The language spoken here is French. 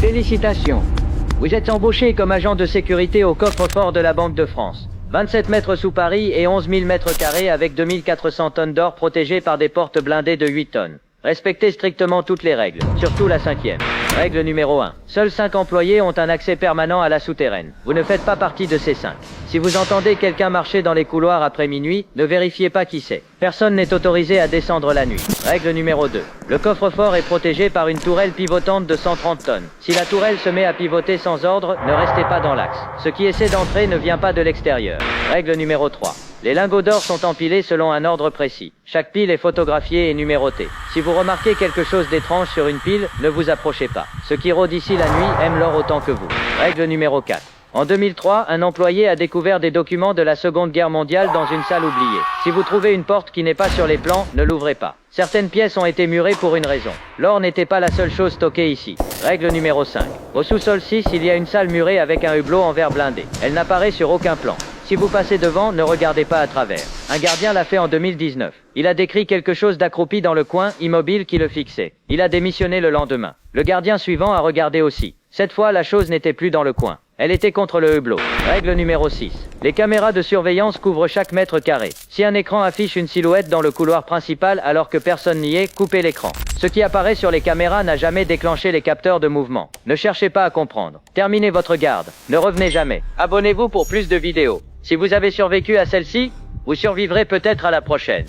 Félicitations. Vous êtes embauché comme agent de sécurité au coffre-fort de la Banque de France. 27 mètres sous Paris et 11 000 mètres carrés avec 2400 tonnes d'or protégées par des portes blindées de 8 tonnes. Respectez strictement toutes les règles, surtout la 5e. Règle numéro 1. Seuls 5 employés ont un accès permanent à la souterraine. Vous ne faites pas partie de ces 5. Si vous entendez quelqu'un marcher dans les couloirs après minuit, ne vérifiez pas qui c'est. Personne n'est autorisé à descendre la nuit. Règle numéro 2. Le coffre-fort est protégé par une tourelle pivotante de 130 tonnes. Si la tourelle se met à pivoter sans ordre, ne restez pas dans l'axe. Ce qui essaie d'entrer ne vient pas de l'extérieur. Règle numéro 3. Les lingots d'or sont empilés selon un ordre précis. Chaque pile est photographiée et numérotée. Si vous remarquez quelque chose d'étrange sur une pile, ne vous approchez pas. Ceux qui rôdent ici la nuit aiment l'or autant que vous. Règle numéro 4. En 2003, un employé a découvert des documents de la Seconde Guerre mondiale dans une salle oubliée. Si vous trouvez une porte qui n'est pas sur les plans, ne l'ouvrez pas. Certaines pièces ont été murées pour une raison. L'or n'était pas la seule chose stockée ici. Règle numéro 5. Au sous-sol 6, il y a une salle murée avec un hublot en verre blindé. Elle n'apparaît sur aucun plan. Si vous passez devant, ne regardez pas à travers. Un gardien l'a fait en 2019. Il a décrit quelque chose d'accroupi dans le coin, immobile, qui le fixait. Il a démissionné le lendemain. Le gardien suivant a regardé aussi. Cette fois, la chose n'était plus dans le coin. Elle était contre le hublot. Règle numéro 6. Les caméras de surveillance couvrent chaque mètre carré. Si un écran affiche une silhouette dans le couloir principal alors que personne n'y est, coupez l'écran. Ce qui apparaît sur les caméras n'a jamais déclenché les capteurs de mouvement. Ne cherchez pas à comprendre. Terminez votre garde. Ne revenez jamais. Abonnez-vous pour plus de vidéos. Si vous avez survécu à celle-ci, vous survivrez peut-être à la prochaine.